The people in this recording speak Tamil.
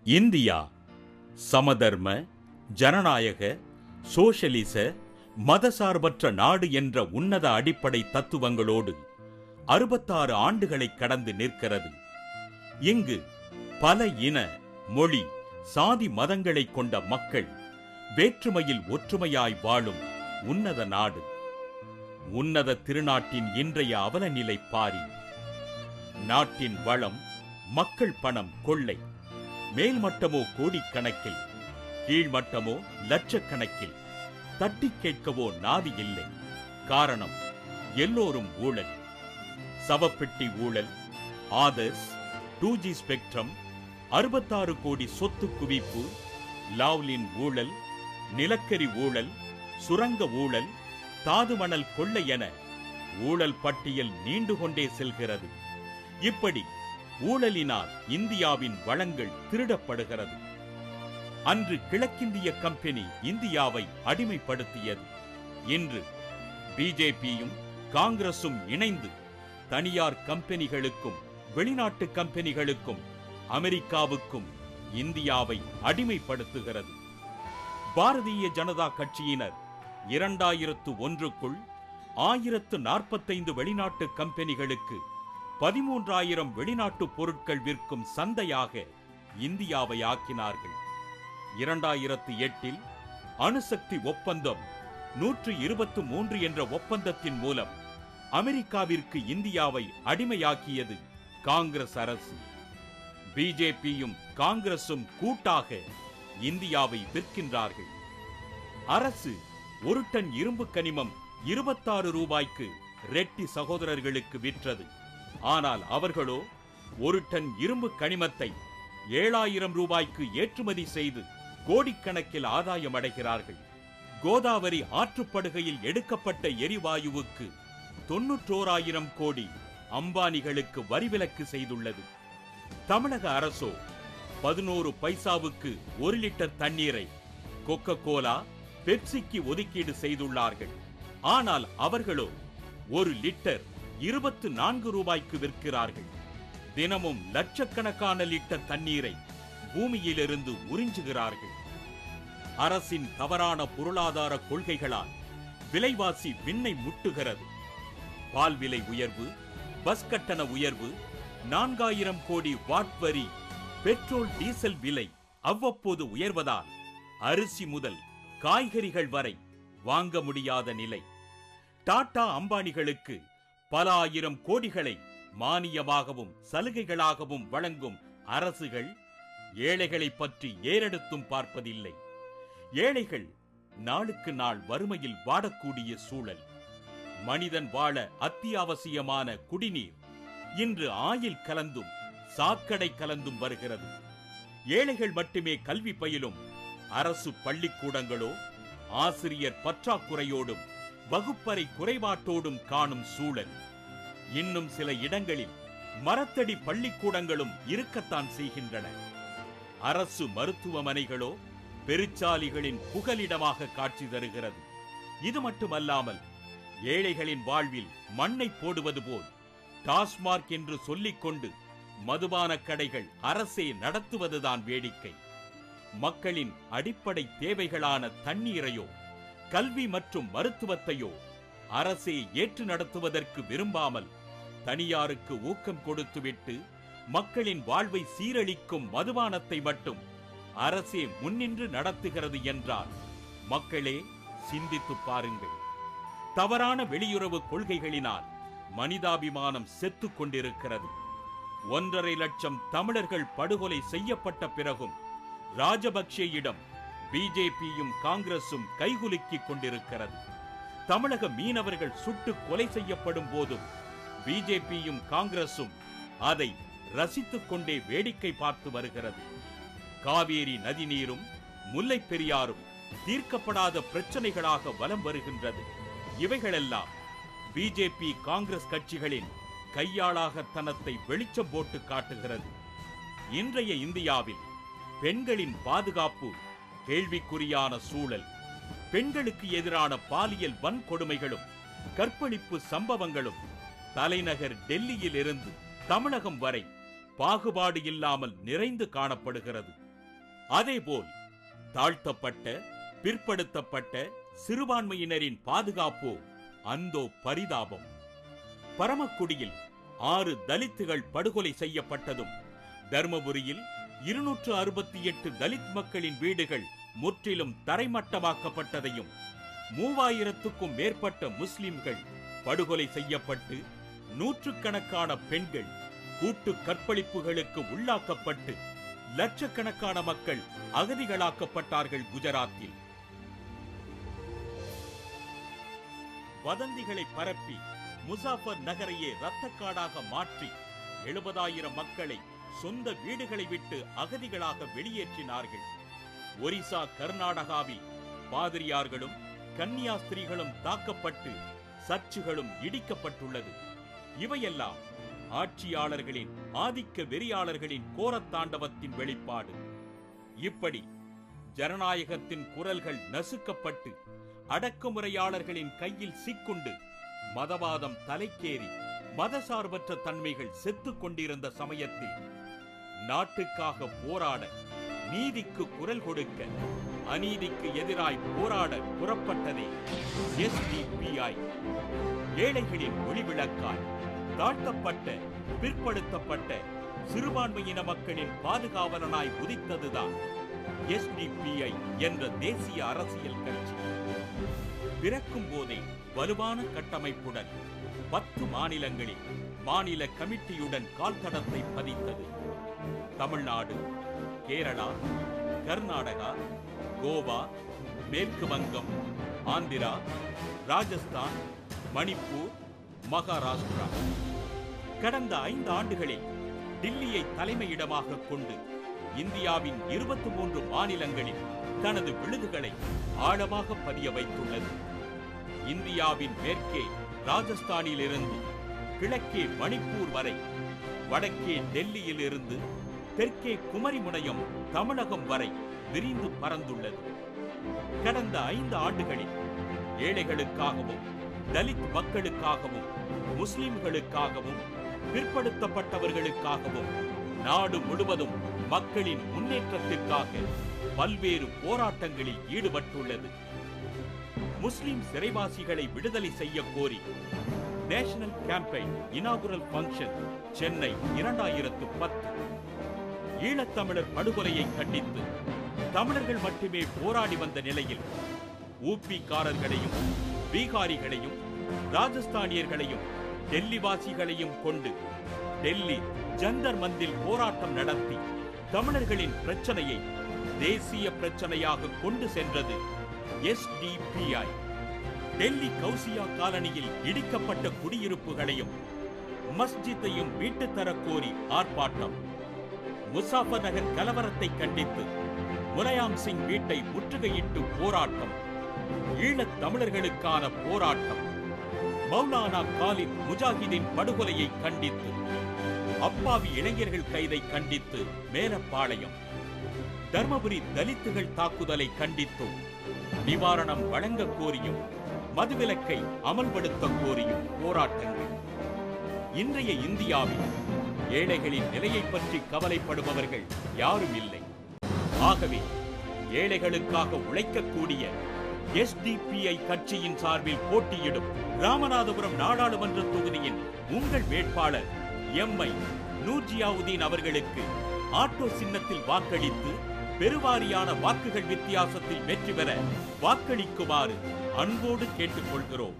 இந்தியா சமதர்ம, ஜனநாயக, சோஷலிச, மதசார்பற்ற நாடு என்ற உன்னத அடிப்படை தத்துவங்களோடு 66 ஆண்டுகளை கடந்து நிற்கிறது. இங்கு பல இன, மொழி, சாதி மதங்களை கொண்ட மக்கள் வேற்றுமையில் ஒற்றுமையாய் வாழும் உன்னத நாடு. உன்னத திருநாட்டின் இன்றைய அவலநிலை பாரி. நாட்டின் வளம், மக்கள் பணம் கொள்ளை. மேல்மட்டமோ கோடிக்கணக்கில், கீழ்மட்டமோ லட்சக்கணக்கில். தட்டி கேட்கவோ நாதி இல்லை. காரணம், எல்லோரும் ஊழல். சவப்பெட்டி ஊழல், ஆதர்ஸ், 2G ஸ்பெக்ட்ரம், 66 கோடி சொத்து குவிப்பு, லாவ்லின் ஊழல், நிலக்கரி ஊழல், சுரங்க ஊழல், தாதுமணல் கொள்ளை என ஊழல் பட்டியல் நீண்டு கொண்டே செல்கிறது. இப்படி ஊழலினால் இந்தியாவின் வளங்கள் திருடப்படுகிறது. அன்று கிழக்கிந்திய கம்பெனி இந்தியாவை அடிமைப்படுத்தியது. இன்று பிஜேபியும் காங்கிரசும் இணைந்து தனியார் கம்பெனிகளுக்கும் வெளிநாட்டு கம்பெனிகளுக்கும் அமெரிக்காவுக்கும் இந்தியாவை அடிமைப்படுத்துகிறது. பாரதிய ஜனதா கட்சியினர் 2001க்குள் 1045 வெளிநாட்டு கம்பெனிகளுக்கு 13,000 வெளிநாட்டு பொருட்கள் விற்கும் சந்தையாக இந்தியாவை ஆக்கினார்கள். 2008இல் அணுசக்தி ஒப்பந்தம் 123 என்ற ஒப்பந்தத்தின் மூலம் அமெரிக்காவிற்கு இந்தியாவை அடிமையாக்கியது காங்கிரஸ் அரசு. பிஜேபியும் காங்கிரசும் கூட்டாக இந்தியாவை விற்கின்றார்கள். அரசு ஒரு டன் இரும்பு கனிமம் 26 ரூபாய்க்கு ரெட்டி சகோதரர்களுக்கு விற்றது. ஆனால் அவர்களோ ஒரு டன் இரும்பு கனிமத்தை 7,000 ரூபாய்க்கு ஏற்றுமதி செய்து கோடிக்கணக்கில் ஆதாயம் அடைகிறார்கள். கோதாவரி ஆற்றுப்படுகையில் எடுக்கப்பட்ட எரிவாயுவுக்கு 91,000 கோடி அம்பானிகளுக்கு வரிவிலக்கு செய்துள்ளது. தமிழக அரசோ 11 பைசாவுக்கு 1 லிட்டர் தண்ணீரை கொக்கோ கோலா, பெப்சிக்கு ஒதுக்கீடு செய்துள்ளார்கள். ஆனால் அவர்களோ 1 லிட்டர் 24 ரூபாய்க்கு விற்கிறார்கள். தினமும் லட்சக்கணக்கான லிட்டர் தண்ணீரை பூமியிலிருந்து உறிஞ்சுகிறார்கள். அரசின் தவறான பொருளாதார கொள்கைகளால் விலைவாசி விண்ணை முட்டுகிறது. பால் விலை உயர்வு, பஸ் கட்டண உயர்வு, 4,000 கோடி வாட் வரி, பெட்ரோல் டீசல் விலை அவ்வப்போது உயர்வதால் அரிசி முதல் காய்கறிகள் வரை வாங்க முடியாத நிலை. டாடா அம்பானிகளுக்கு பல ஆயிரம் கோடிகளை மானியமாகவும் சலுகைகளாகவும் வழங்கும் அரசுகள் ஏழைகளை பற்றி ஏறெடுத்தும் பார்ப்பதில்லை. ஏழைகள் நாளுக்கு நாள் வறுமையில் வாடக்கூடிய சூழல். மனிதன் வாழ அத்தியாவசியமான குடிநீர் இன்று ஆயில் கலந்தும் சாக்கடை கலந்தும் வருகிறது. ஏழைகள் மட்டுமே கல்வி பயிலும் அரசு பள்ளிக்கூடங்களோ ஆசிரியர் பற்றாக்குறையோடும் வகுப்பறை குறைபாட்டோடும் காணும் சூழல். இன்னும் சில இடங்களில் மரத்தடி பள்ளிக்கூடங்களும் இருக்கத்தான் செய்கின்றன. அரசு மருத்துவமனைகளோ பெருச்சாலிகளின் புகலிடமாக காட்சி தருகிறது. இது மட்டுமல்லாமல் ஏழைகளின் வாழ்வில் மண்ணை போடுவது போல் டாஸ்மார்க் என்று சொல்லிக்கொண்டு மதுபான கடைகள் அரசே நடத்துவதுதான் வேடிக்கை. மக்களின் அடிப்படை தேவைகளான தண்ணீரையோ கல்வி மற்றும் மருத்துவத்தையோ அரசே ஏற்று நடத்துவதற்கு விரும்பாமல் தனியாருக்கு ஊக்கம் கொடுத்துவிட்டு மக்களின் வாழ்வை சீரழிக்கும் மதுபானத்தை மட்டும் அரசே முன்னின்று நடத்துகிறது என்றால் மக்களே சிந்தித்து பாருங்கள். தவறான வெளியுறவு கொள்கைகளினால் மனிதாபிமானம் செத்துக் கொண்டிருக்கிறது. 1.5 லட்சம் தமிழர்கள் படுகொலை செய்யப்பட்ட பிறகும் ராஜபக்சேயிடம் பிஜேபியும் காங்கிரசும் கைகுலுக்கிக் கொண்டிருக்கிறது. தமிழக மீனவர்கள் சுட்டு கொலை செய்யப்படும் போதும் பிஜேபியும் காங்கிரசும் அதை ரசித்துக் கொண்டே வேடிக்கை பார்த்து வருகிறது. காவேரி நதிநீரும் முல்லை பெரியாரும் தீர்க்கப்படாத பிரச்சனைகளாக வலம் வருகின்றது. இவைகளெல்லாம் பிஜேபி காங்கிரஸ் கட்சிகளின் கையாளாகத்தனத்தை வெளிச்சம் போட்டு காட்டுகிறது. இன்றைய இந்தியாவில் பெண்களின் பாதுகாப்பு கேள்விக்குறியான சூழல். பெண்களுக்கு எதிரான பாலியல் வன்கொடுமைகளும் கற்பழிப்பு சம்பவங்களும் தலைநகர் டெல்லியில் இருந்து தமிழகம் வரை பாகுபாடு இல்லாமல் நிறைந்து காணப்படுகிறது. அதேபோல் தாழ்த்தப்பட்ட பிற்படுத்தப்பட்ட சிறுபான்மையினரின் பாதுகாப்போ அந்தோ பரிதாபம். பரமக்குடியில் 6 தலித்துகள் படுகொலை செய்யப்பட்டதும், தர்மபுரியில் 268 தலித் மக்களின் வீடுகள் முற்றிலும் தரைமட்டமாக்கப்பட்டதையும், 3000க்கும் மேற்பட்ட முஸ்லிம்கள் படுகொலை செய்யப்பட்டு நூற்றுக்கணக்கான பெண்கள் கூட்டு கற்பழிப்புகளுக்கு உள்ளாக்கப்பட்டு லட்சக்கணக்கான மக்கள் அகதிகளாக்கப்பட்டார்கள் குஜராத்தில். வதந்திகளை பரப்பி முசாஃபர் நகரையே இரத்தக்காடாக மாற்றி 70,000 மக்களை சொந்த வீடுகளை விட்டு அகதிகளாக வெளியேற்றினார்கள். ஒரிசா, கர்நாடகாவில் பாதிரியார்களும் கன்னியாஸ்திரிகளும் தாக்கப்பட்டு சர்ச்சுகளும் இடிக்கப்பட்டுள்ளது. இவையெல்லாம் ஆட்சியாளர்களின் ஆதிக்க வெறியாளர்களின் கோரத்தாண்டவத்தின் வெளிப்பாடு. இப்படி ஜனநாயகத்தின் குரல்கள் நசுக்கப்பட்டு அடக்குமுறையாளர்களின் கையில் சிக்குண்டு மதவாதம் தலைக்கேறி மதசார்பற்ற தன்மைகள் செத்துக் கொண்டிருந்த சமயத்தில் நாட்டுக்காக போராட, நீதிக்கு குரல் கொடுக்க, அநீதிக்கு எதிராய் போராட புறப்பட்டதே SDPI. ஏழைகளின் ஒளிவிளக்காய் தாழ்த்தப்பட்ட பிற்படுத்தப்பட்ட சிறுபான்மையின மக்களின் பாதுகாவலனாய் உதித்ததுதான் SDPI என்ற தேசிய அரசியல் கட்சி. பிறக்கும் போதே வலுவான கட்டமைப்புடன் 10 மாநிலங்களில் மாநில கமிட்டியுடன் கால்தடத்தை பதித்தது. தமிழ்நாடு, கேரளா, கர்நாடகா, கோவா, மேற்கு வங்கம், ஆந்திரா, ராஜஸ்தான், மணிப்பூர், மகாராஷ்டிரா. கடந்த 5 ஆண்டுகளில் டில்லியை தலைமையிடமாக கொண்டு இந்தியாவின் 23 மாநிலங்களில் தனது விழுதுகளை ஆழமாக பதிய வைத்துள்ளது. இந்தியாவின் மேற்கே ராஜஸ்தானில் இருந்து கிழக்கே மணிப்பூர் வரை, வடக்கே டெல்லியில் இருந்து தெற்கே குமரிமுனையம் தமிழகம் வரை விரிந்து பறந்துள்ளது. கடந்த 5 ஆண்டுகளில் ஏழைகளுக்காகவும் தலித் மக்களுக்காகவும் முஸ்லிம்களுக்காகவும் பிற்படுத்தப்பட்டவர்களுக்காகவும் நாடு முழுவதும் மக்களின் முன்னேற்றத்திற்காக பல்வேறு போராட்டங்களில் ஈடுபட்டுள்ளது. முஸ்லிம் சிறைவாசிகளை விடுதலை செய்ய கோரி நேஷனல் கேம்பெயின் இனாகுரல் பங்கன் சென்னை 2010. ஈழத்தமிழர் படுகொலையை கண்டித்து தமிழர்கள் மட்டுமே போராடி வந்த நிலையில் ஊபிக்காரர்களையும் பீகாரிகளையும் ராஜஸ்தானியர்களையும் டெல்லிவாசிகளையும் கொண்டு டெல்லி ஜந்தர் மந்தில் போராட்டம் நடத்தி தமிழர்களின் பிரச்சனையை தேசிய பிரச்சனையாக கொண்டு சென்றது SDPI. டெல்லி கௌசியா காலனியில் இடிக்கப்பட்ட குடியிருப்புகளையும் மஸ்ஜித்தையும் மீட்டு தரக்கோரி ஆர்ப்பாட்டம். முசாஃபர் நகர் கலவரத்தை கண்டித்து முலாயம் சிங் வீட்டை முற்றுகையிட்டு போராட்டம். ஈழத் தமிழர்களுக்கான போராட்டம். மௌலானா காலித் முஜாஹிதின் படுகொலையை கண்டித்து, அப்பாவி இளைஞர்கள் கைதை கண்டித்து மேலப்பாளையம். தர்மபுரி தலித்துகள் தாக்குதலை கண்டித்தும் நிவாரணம் வழங்க கோரியும் மதுவிலக்கை அமல்படுத்த கோரியும் போராட்டங்கள். இன்றைய இந்தியாவில் ஏழைகளின் நிலையை பற்றி கவலைப்படுபவர்கள் யாரும் இல்லை. ஆகவே ஏழைகளுக்காக உழைக்கக்கூடிய SDPI கட்சியின் சார்பில் போட்டியிடும் ராமநாதபுரம் நாடாளுமன்ற தொகுதியின் உங்கள் வேட்பாளர் MI நூர்ஜியாவுதீன் அவர்களுக்கு ஆட்டோ சின்னத்தில் வாக்களித்து பெருவாரியான வாக்குகள் வித்தியாசத்தில் வெற்றி பெற வாக்களிக்குமாறு அன்போடு கேட்டுக்கொள்கிறோம்.